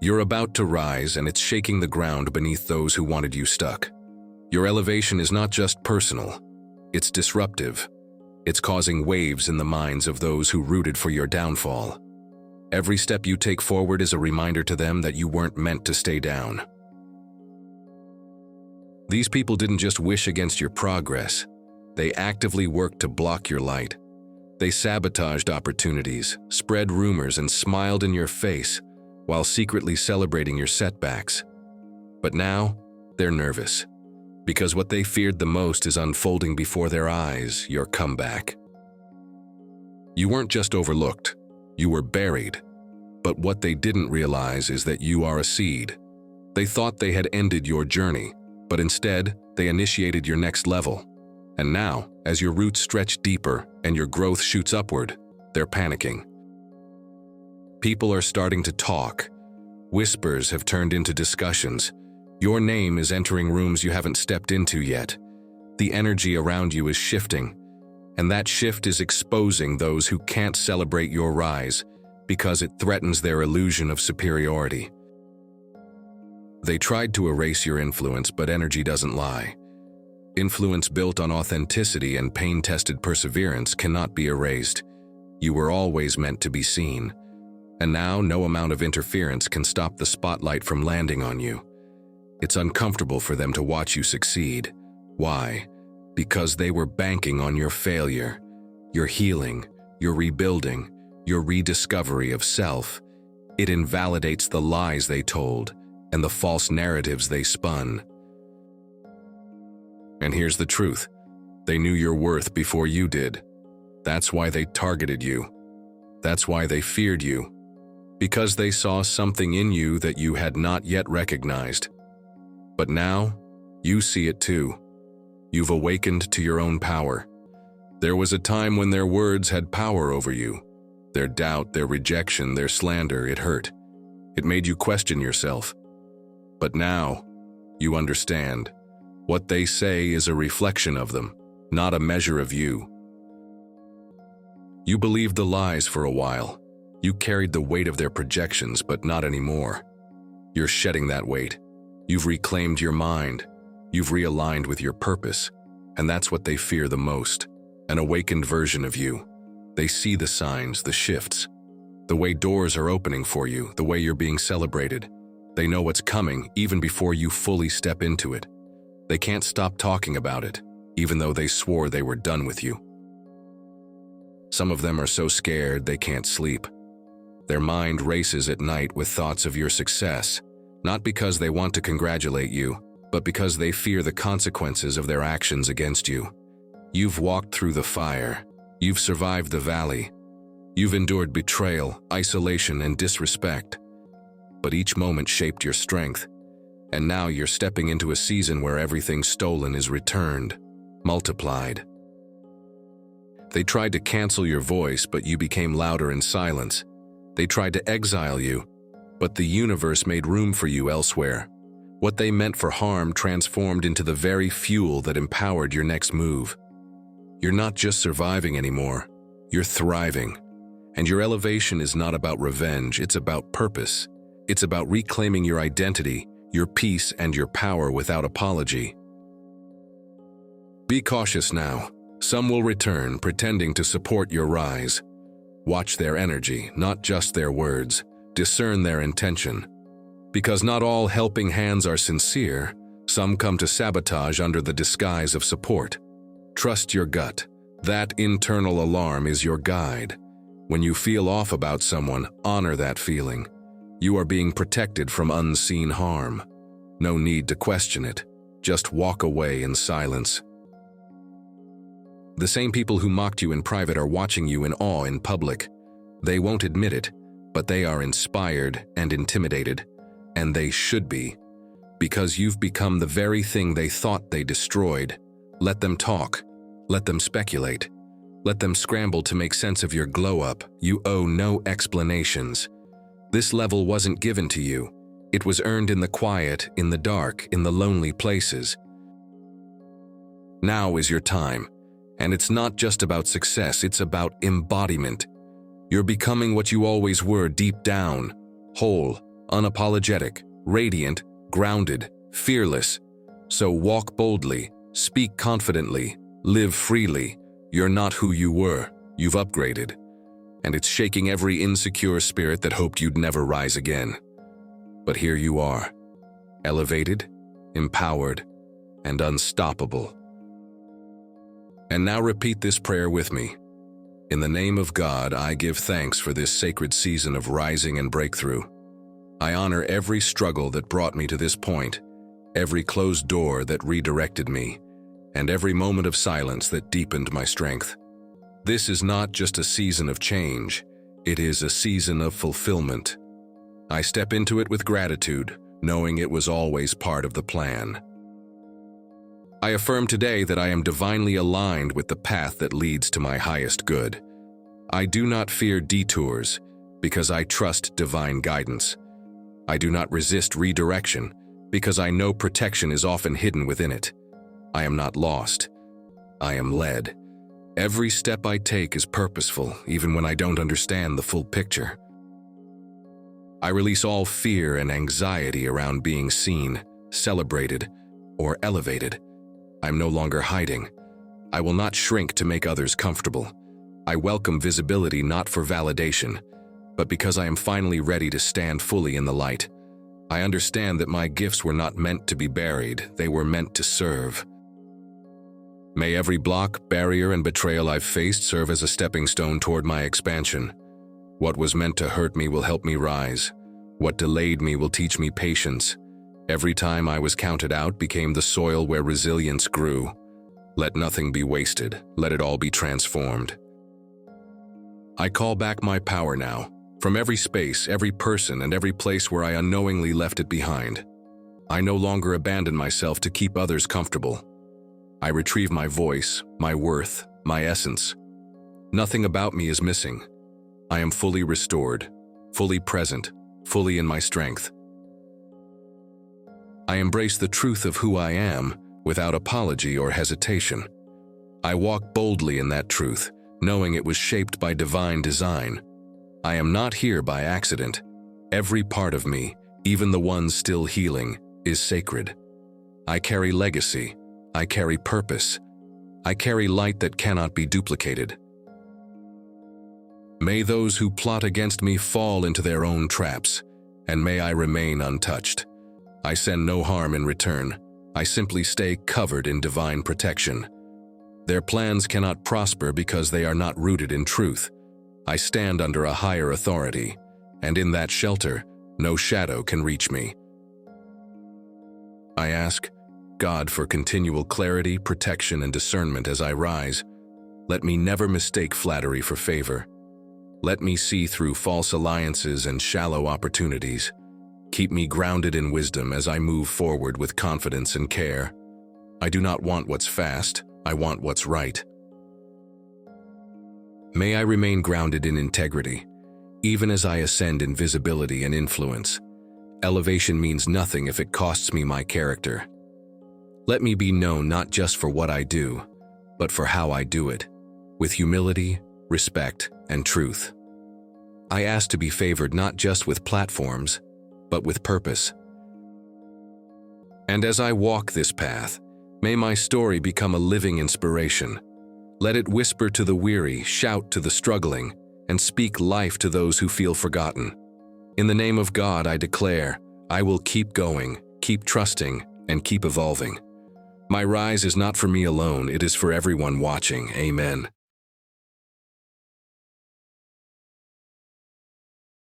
You're about to rise, and it's shaking the ground beneath those who wanted you stuck. Your elevation is not just personal, it's disruptive. It's causing waves in the minds of those who rooted for your downfall. Every step you take forward is a reminder to them that you weren't meant to stay down. These people didn't just wish against your progress, they actively worked to block your light. They sabotaged opportunities, spread rumors, and smiled in your face while secretly celebrating your setbacks. But now, they're nervous, because what they feared the most is unfolding before their eyes: your comeback. You weren't just overlooked, you were buried. But what they didn't realize is that you are a seed. They thought they had ended your journey, but instead, they initiated your next level. And now, as your roots stretch deeper and your growth shoots upward, they're panicking. People are starting to talk. Whispers have turned into discussions. Your name is entering rooms you haven't stepped into yet. The energy around you is shifting, and that shift is exposing those who can't celebrate your rise because it threatens their illusion of superiority. They tried to erase your influence, but energy doesn't lie. Influence built on authenticity and pain-tested perseverance cannot be erased. You were always meant to be seen. And now, no amount of interference can stop the spotlight from landing on you. It's uncomfortable for them to watch you succeed. Why? Because they were banking on your failure, your healing, your rebuilding, your rediscovery of self. It invalidates the lies they told and the false narratives they spun. And here's the truth. They knew your worth before you did. That's why they targeted you. That's why they feared you. Because they saw something in you that you had not yet recognized. But now, you see it too. You've awakened to your own power. There was a time when their words had power over you. Their doubt, their rejection, their slander, it hurt. It made you question yourself. But now, you understand. What they say is a reflection of them, not a measure of you. You believed the lies for a while. You carried the weight of their projections, but not anymore. You're shedding that weight. You've reclaimed your mind. You've realigned with your purpose. And that's what they fear the most, an awakened version of you. They see the signs, the shifts, the way doors are opening for you, the way you're being celebrated. They know what's coming even before you fully step into it. They can't stop talking about it, even though they swore they were done with you. Some of them are so scared they can't sleep. Their mind races at night with thoughts of your success, not because they want to congratulate you, but because they fear the consequences of their actions against you. You've walked through the fire. You've survived the valley. You've endured betrayal, isolation, and disrespect. But each moment shaped your strength. And now you're stepping into a season where everything stolen is returned, multiplied. They tried to cancel your voice, but you became louder in silence. They tried to exile you, but the universe made room for you elsewhere. What they meant for harm transformed into the very fuel that empowered your next move. You're not just surviving anymore, you're thriving. And your elevation is not about revenge, it's about purpose. It's about reclaiming your identity, your peace, and your power without apology. Be cautious now. Some will return, pretending to support your rise. Watch their energy, not just their words. Discern their intention. Because not all helping hands are sincere, some come to sabotage under the disguise of support. Trust your gut. That internal alarm is your guide. When you feel off about someone, honor that feeling. You are being protected from unseen harm. No need to question it. Just walk away in silence. The same people who mocked you in private are watching you in awe in public. They won't admit it, but they are inspired and intimidated. And they should be. Because you've become the very thing they thought they destroyed. Let them talk. Let them speculate. Let them scramble to make sense of your glow-up. You owe no explanations. This level wasn't given to you. It was earned in the quiet, in the dark, in the lonely places. Now is your time. And it's not just about success, it's about embodiment. You're becoming what you always were deep down, whole, unapologetic, radiant, grounded, fearless. So walk boldly, speak confidently, live freely. You're not who you were, you've upgraded. And it's shaking every insecure spirit that hoped you'd never rise again. But here you are, elevated, empowered, and unstoppable. And now repeat this prayer with me. In the name of God, I give thanks for this sacred season of rising and breakthrough. I honor every struggle that brought me to this point, every closed door that redirected me, and every moment of silence that deepened my strength. This is not just a season of change, it is a season of fulfillment. I step into it with gratitude, knowing it was always part of the plan. I affirm today that I am divinely aligned with the path that leads to my highest good. I do not fear detours because I trust divine guidance. I do not resist redirection because I know protection is often hidden within it. I am not lost. I am led. Every step I take is purposeful, even when I don't understand the full picture. I release all fear and anxiety around being seen, celebrated, or elevated. I'm no longer hiding. I will not shrink to make others comfortable. I welcome visibility not for validation, but because I am finally ready to stand fully in the light. I understand that my gifts were not meant to be buried, they were meant to serve. May every block, barrier, and betrayal I've faced serve as a stepping stone toward my expansion. What was meant to hurt me will help me rise. What delayed me will teach me patience. Every time I was counted out became the soil where resilience grew. Let nothing be wasted. Let it all be transformed. I call back my power now, from every space, every person, and every place where I unknowingly left it behind. I no longer abandon myself to keep others comfortable. I retrieve my voice, my worth, my essence. Nothing about me is missing. I am fully restored, fully present, fully in my strength. I embrace the truth of who I am without apology or hesitation. I walk boldly in that truth, knowing it was shaped by divine design. I am not here by accident. Every part of me, even the ones still healing, is sacred. I carry legacy. I carry purpose. I carry light that cannot be duplicated. May those who plot against me fall into their own traps, and may I remain untouched. I send no harm in return. I simply stay covered in divine protection. Their plans cannot prosper because they are not rooted in truth. I stand under a higher authority, and in that shelter, no shadow can reach me. I ask God for continual clarity, protection, and discernment as I rise. Let me never mistake flattery for favor. Let me see through false alliances and shallow opportunities. Keep me grounded in wisdom as I move forward with confidence and care. I do not want what's fast, I want what's right. May I remain grounded in integrity, even as I ascend in visibility and influence. Elevation means nothing if it costs me my character. Let me be known not just for what I do, but for how I do it, with humility, respect, and truth. I ask to be favored not just with platforms, but with purpose. And as I walk this path, may my story become a living inspiration. Let it whisper to the weary, shout to the struggling, and speak life to those who feel forgotten. In the name of God, I declare, I will keep going, keep trusting, and keep evolving. My rise is not for me alone, it is for everyone watching. Amen.